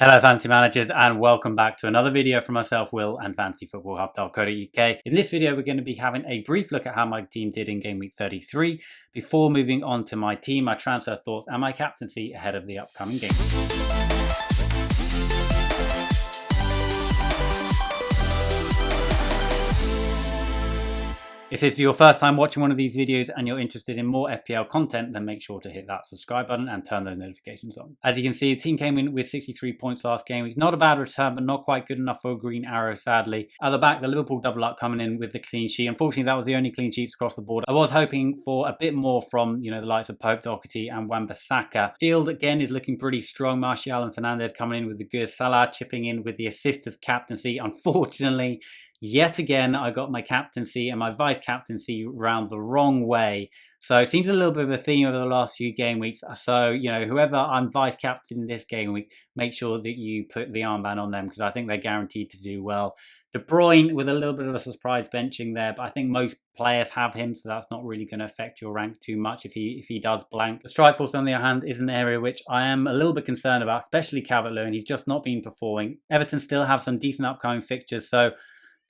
Hello fantasy managers, and welcome back to another video from myself, Will, and fantasyfootballhub.co.uk. In this video we're going to be having a brief look at how my team did in game week 33 before moving on to my team, my transfer thoughts and my captaincy ahead of the upcoming game. If this is your first time watching one of these videos and you're interested in more FPL content, then make sure to hit that subscribe button and turn those notifications on. As you can see, the team came in with 63 points last game. It's not a bad return, but not quite good enough for a green arrow, sadly. At the back, the Liverpool double up coming in with the clean sheet. Unfortunately, that was the only clean sheets across the board. I was hoping for a bit more from, the likes of Pope, Doherty and Wan-Bissaka. Field, again, is looking pretty strong. Martial and Fernandez coming in with the good. Salah chipping in with the assist as captaincy. Unfortunately, yet again, I got my captaincy and my vice captaincy round the wrong way. So it seems a little bit of a theme over the last few game weeks. So, whoever I'm vice captain this game week, make sure that you put the armband on them because I think they're guaranteed to do well. De Bruyne with a little bit of a surprise benching there, but I think most players have him, so that's not really going to affect your rank too much if he does blank. The strike force, on the other hand, is an area which I am a little bit concerned about, especially Calvert-Lewin. He's just not been performing. Everton still have some decent upcoming fixtures, so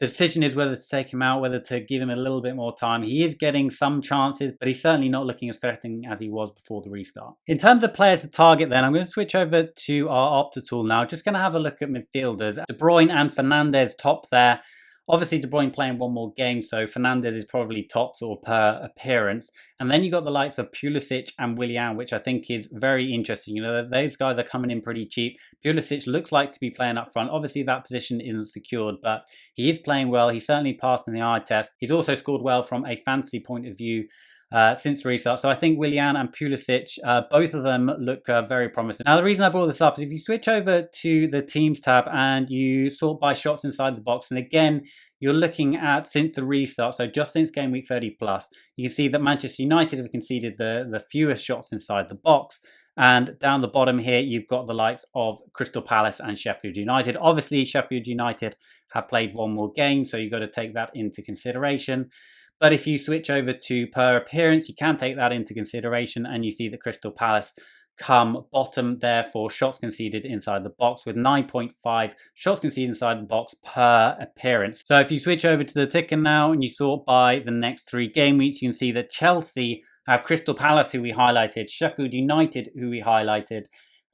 the decision is whether to take him out, whether to give him a little bit more time. He is getting some chances, but he's certainly not looking as threatening as he was before the restart. In terms of players to target then, I'm going to switch over to our Opta tool now. Just going to have a look at midfielders. De Bruyne and Fernandez top there. Obviously, De Bruyne playing one more game, so Fernandez is probably top sort of per appearance. And then you got the likes of Pulisic and Willian, which I think is very interesting. Those guys are coming in pretty cheap. Pulisic looks like to be playing up front. Obviously, that position isn't secured, but he is playing well. He certainly passed in the eye test. He's also scored well from a fantasy point of view since restart. So I think Willian and Pulisic, both of them look very promising. Now, the reason I brought this up is if you switch over to the Teams tab and you sort by shots inside the box, and again, you're looking at since the restart, so just since game week 30 plus, you can see that Manchester United have conceded the fewest shots inside the box. And down the bottom here, you've got the likes of Crystal Palace and Sheffield United. Obviously, Sheffield United have played one more game, so you've got to take that into consideration. But if you switch over to per appearance, you can take that into consideration, and you see that Crystal Palace come bottom there for shots conceded inside the box with 9.5 shots conceded inside the box per appearance. So if you switch over to the ticker now and you sort by the next 3 game weeks, you can see that Chelsea have Crystal Palace, who we highlighted, Sheffield United, who we highlighted,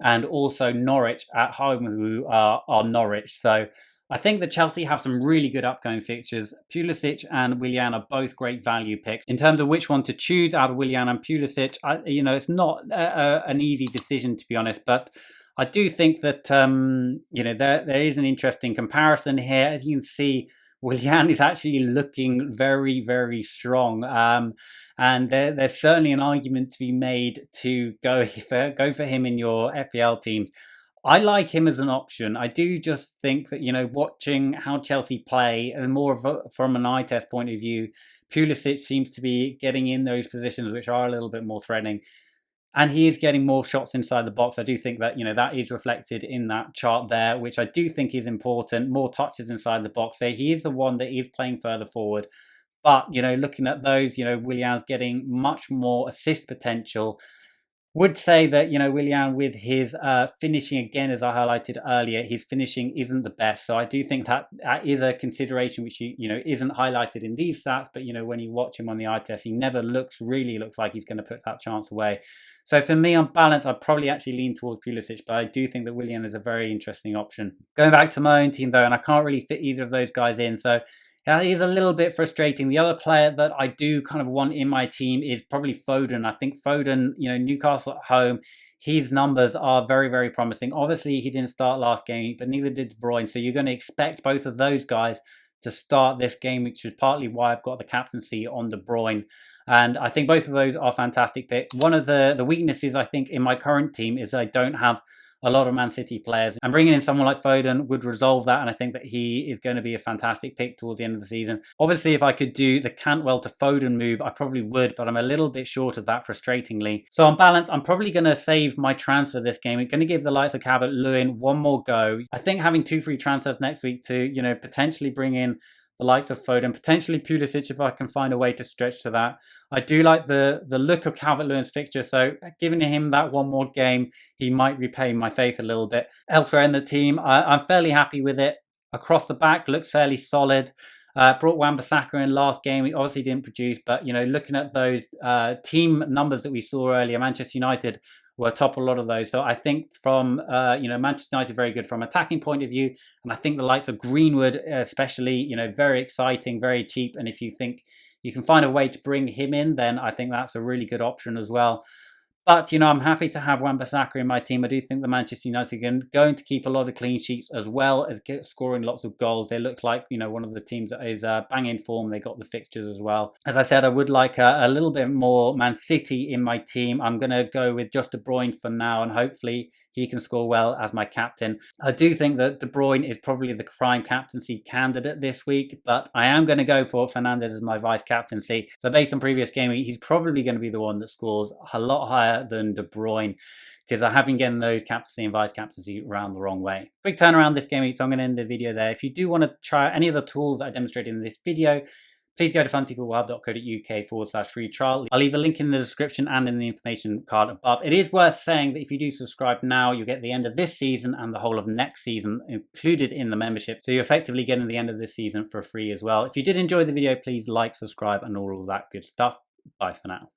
and also Norwich at home, who are Norwich. So I think that Chelsea have some really good upcoming fixtures. Pulisic and Willian are both great value picks. In terms of which one to choose out of Willian and Pulisic, it's not an easy decision, to be honest, but I do think that, there is an interesting comparison here. As you can see, Willian is actually looking very, very strong. And there's certainly an argument to be made to go for him in your FPL teams. I like him as an option. I do just think that, watching how Chelsea play, and from an eye test point of view, Pulisic seems to be getting in those positions which are a little bit more threatening. And he is getting more shots inside the box. I do think that, that is reflected in that chart there, which I do think is important. More touches inside the box there. He is the one that is playing further forward. But, looking at those, Willian's getting much more assist potential. Would say that, Willian with his finishing, again, as I highlighted earlier, his finishing isn't the best. So I do think that is a consideration which, isn't highlighted in these stats. But, when you watch him on the eye test, he never really looks like he's going to put that chance away. So for me, on balance, I'd probably actually lean towards Pulisic, but I do think that Willian is a very interesting option. Going back to my own team, though, and I can't really fit either of those guys in. So it is a little bit frustrating. The other player that I do kind of want in my team is probably Foden. I think Foden, Newcastle at home, his numbers are very, very promising. Obviously, he didn't start last game, but neither did De Bruyne. So you're going to expect both of those guys to start this game, which is partly why I've got the captaincy on De Bruyne. And I think both of those are fantastic picks. One of the weaknesses, I think, in my current team is I don't have a lot of Man City players, and bringing in someone like Foden would resolve that, and I think that he is going to be a fantastic pick towards the end of the season. Obviously, if I could do the Cantwell to Foden move, I probably would, but I'm a little bit short of that, frustratingly. So on balance, I'm probably going to save my transfer this game. I'm going to give the likes of Calvert-Lewin one more go. I think having 2 free transfers next week to, potentially bring in the likes of Foden, potentially Pulisic if I can find a way to stretch to that. I do like the look of Calvert-Lewin's fixture, so giving him that one more game, he might repay my faith a little bit. Elsewhere in the team, I'm fairly happy with it. Across the back, looks fairly solid. Brought Wan-Bissaka in last game. He obviously didn't produce, but looking at those team numbers that we saw earlier, Manchester United were top a lot of those. So I think from Manchester United very good from attacking point of view, and I think the likes of Greenwood especially, very exciting, very cheap. And if you think you can find a way to bring him in, then I think that's a really good option as well. But, I'm happy to have Wan-Bissaka in my team. I do think the Manchester United are going to keep a lot of clean sheets as well as scoring lots of goals. They look like, one of the teams that is banging form. They got the fixtures as well. As I said, I would like a little bit more Man City in my team. I'm going to go with just De Bruyne for now, and hopefully he can score well as my captain. I do think that De Bruyne is probably the prime captaincy candidate this week, but I am going to go for Fernandes as my vice captaincy. So based on previous game week, he's probably going to be the one that scores a lot higher than De Bruyne, because I have been getting those captaincy and vice captaincy around the wrong way. Quick turnaround this game week, so I'm going to end the video there. If you do want to try any of the tools that I demonstrated in this video, please go to fantasyfootballhub.co.uk/free trial. I'll leave a link in the description and in the information card above. It is worth saying that if you do subscribe now, you'll get the end of this season and the whole of next season included in the membership. So you're effectively getting the end of this season for free as well. If you did enjoy the video, please like, subscribe, and all of that good stuff. Bye for now.